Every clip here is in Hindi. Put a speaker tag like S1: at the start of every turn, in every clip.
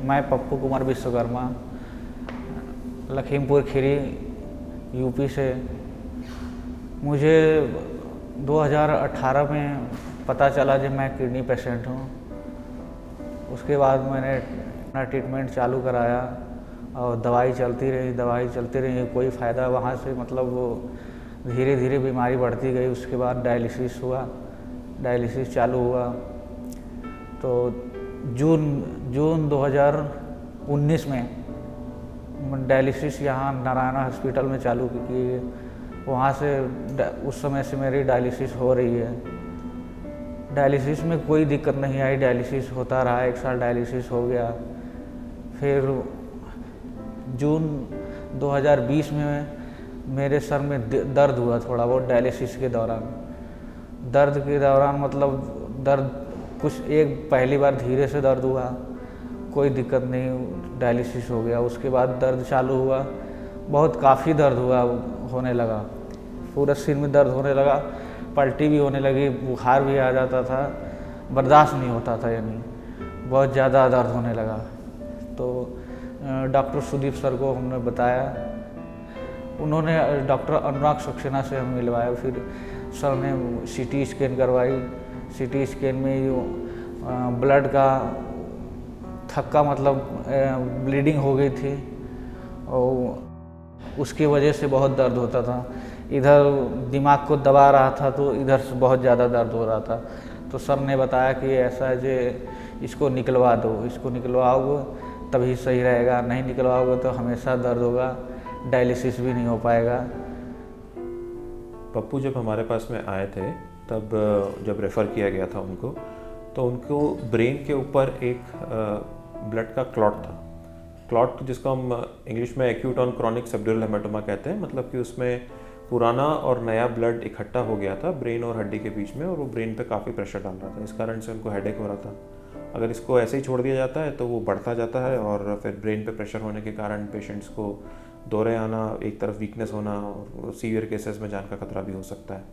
S1: मैं पप्पू कुमार विश्वकर्मा लखीमपुर खीरी यूपी से। मुझे 2018 में पता चला कि मैं किडनी पेशेंट हूँ। उसके बाद मैंने अपना ट्रीटमेंट चालू कराया और दवाई चलती रही, कोई फ़ायदा वहाँ से मतलब वो धीरे धीरे बीमारी बढ़ती गई। उसके बाद डायलिसिस चालू हुआ। तो जून 2019 में डायलिसिस यहाँ नारायणा हॉस्पिटल में चालू की। वहाँ से उस समय से मेरी डायलिसिस हो रही है। डायलिसिस में कोई दिक्कत नहीं आई, डायलिसिस होता रहा, 1 साल डायलिसिस हो गया। फिर जून 2020 में मेरे सर में दर्द हुआ थोड़ा बहुत डायलिसिस के दौरान। दर्द कुछ पहली बार धीरे से दर्द हुआ, कोई दिक्कत नहीं, डायलिसिस हो गया। उसके बाद दर्द चालू हुआ, काफ़ी दर्द होने लगा, पूरा सिर में दर्द होने लगा, पलटी भी होने लगी, बुखार भी आ जाता था, बर्दाश्त नहीं होता था, यानी बहुत ज़्यादा दर्द होने लगा। तो डॉक्टर सुदीप सर को हमने बताया, उन्होंने डॉक्टर अनुराग सक्सेना से हमें मिलवाया। फिर सर ने सीटी स्कैन करवाई। सीटी स्कैन में ब्लड का थक्का ब्लीडिंग हो गई थी और उसकी वजह से बहुत दर्द होता था। इधर दिमाग को दबा रहा था तो इधर से बहुत ज़्यादा दर्द हो रहा था। तो सर ने बताया कि ऐसा है कि इसको निकलवा दो, इसको निकलवाओगे तभी सही रहेगा, नहीं निकलवाओगे तो हमेशा दर्द होगा, डायलिसिस भी नहीं हो पाएगा।
S2: पप्पू जब हमारे पास में आए थे तब जब रेफ़र किया गया था उनको, तो उनको ब्रेन के ऊपर एक ब्लड का क्लॉट था। क्लॉट जिसको हम इंग्लिश में acute on chronic subdural haematoma कहते हैं, मतलब कि उसमें पुराना और नया ब्लड इकट्ठा हो गया था ब्रेन और हड्डी के बीच में, और वो ब्रेन पे काफ़ी प्रेशर डाल रहा था। इस कारण से उनको हेडेक हो रहा था। अगर इसको ऐसे ही छोड़ दिया जाता है तो वो बढ़ता जाता है और फिर ब्रेन पे प्रेशर होने के कारण पेशेंट्स को दौरे आना, एक तरफ वीकनेस होना और सीवियर केसेस में जान का खतरा भी हो सकता है।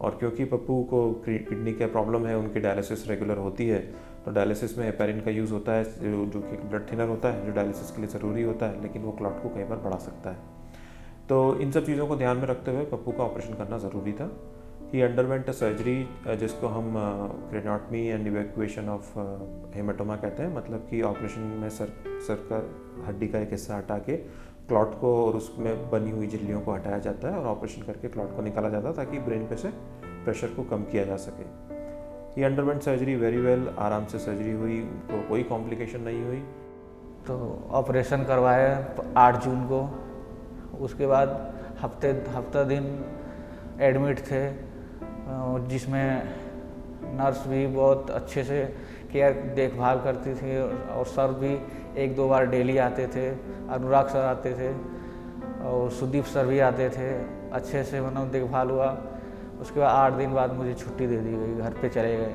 S2: और क्योंकि पप्पू को किडनी का प्रॉब्लम है, उनकी डायलिसिस रेगुलर होती है, तो डायलिसिस में हेपेरिन का यूज़ होता है जो कि ब्लड थिनर होता है, जो डायलिसिस के लिए ज़रूरी होता है, लेकिन वो क्लॉट को कई बार बढ़ा सकता है। तो इन सब चीज़ों को ध्यान में रखते हुए पप्पू का ऑपरेशन करना ज़रूरी था। ही अंडरवेंट अ सर्जरी जिसको हम क्रेनियोटमी एंड इवैक्यूएशन ऑफ हेमाटोमा कहते हैं, मतलब कि ऑपरेशन में सर का हड्डी का एक हिस्सा हटा के क्लॉट को और उसमें बनी हुई झिल्लियों को हटाया जाता है और ऑपरेशन करके क्लॉट को निकाला जाता है ताकि ब्रेन पे से प्रेशर को कम किया जा सके। ही अंडरवेंट सर्जरी वेरी वेल, आराम से सर्जरी हुई, उनको कोई कॉम्प्लिकेशन नहीं हुई।
S1: तो ऑपरेशन करवाया 8 जून को। उसके बाद हफ्ता दिन एडमिट थे, जिसमें नर्स भी बहुत अच्छे से देखभाल करती थी और सर भी 1-2 बार डेली आते थे। अनुराग सर आते थे और सुदीप सर भी आते थे, अच्छे से देखभाल हुआ। उसके बाद 8 दिन बाद मुझे छुट्टी दे दी गई, घर पे चले गए।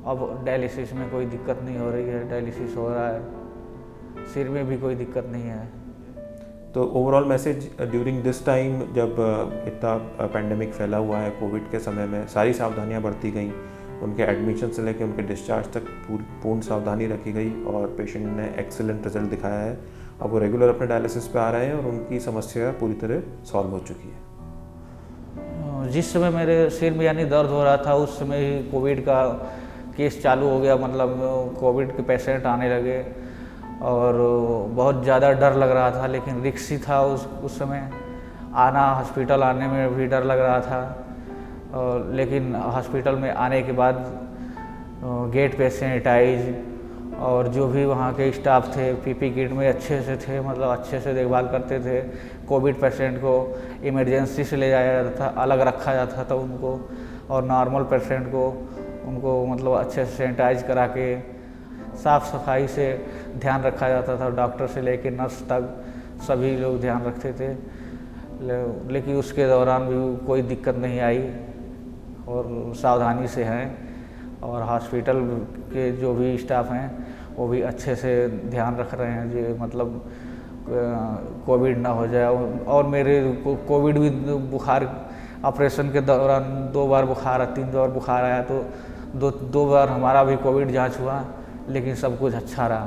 S1: अब डायलिसिस में कोई दिक्कत नहीं हो रही है, डायलिसिस हो रहा है, सिर में भी कोई दिक्कत नहीं है।
S2: तो overall message during this time, जब इतना पेंडेमिक फैला हुआ है, कोविड के समय में सारी सावधानियां बरती गई, उनके एडमिशन से लेकर उनके डिस्चार्ज तक पूर्ण सावधानी रखी गई और पेशेंट ने एक्सीलेंट रिजल्ट दिखाया है। अब वो रेगुलर अपने डायलिसिस पे आ रहे हैं और उनकी समस्या पूरी तरह सॉल्व हो चुकी है।
S1: जिस समय मेरे सिर में यानी दर्द हो रहा था, उस समय ही कोविड का केस चालू हो गया, कोविड के पेशेंट आने लगे और बहुत ज़्यादा डर लग रहा था, लेकिन रिस्क ही था उस समय आना, हॉस्पिटल आने में भी डर लग रहा था। लेकिन हॉस्पिटल में आने के बाद गेट पे सैनिटाइज और जो भी वहाँ के स्टाफ थे पीपी किट में अच्छे से थे, अच्छे से देखभाल करते थे। कोविड पेशेंट को इमरजेंसी से ले जाया जाता था, अलग रखा जाता था उनको, और नॉर्मल पेशेंट को उनको अच्छे से सैनिटाइज करा के साफ़ सफाई से ध्यान रखा जाता था। डॉक्टर से लेकर नर्स तक सभी लोग ध्यान रखते थे, लेकिन उसके दौरान भी कोई दिक्कत नहीं आई और सावधानी से हैं। और हॉस्पिटल के जो भी स्टाफ हैं वो भी अच्छे से ध्यान रख रहे हैं जी, कोविड ना हो जाए। और मेरे कोविड भी बुखार ऑपरेशन के दौरान 2 बार बुखार 3 बार बुखार आया, तो 2 बार हमारा भी कोविड जांच हुआ, लेकिन सब कुछ अच्छा रहा।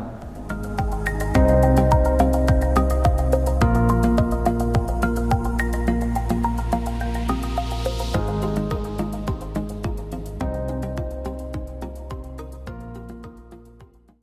S2: है।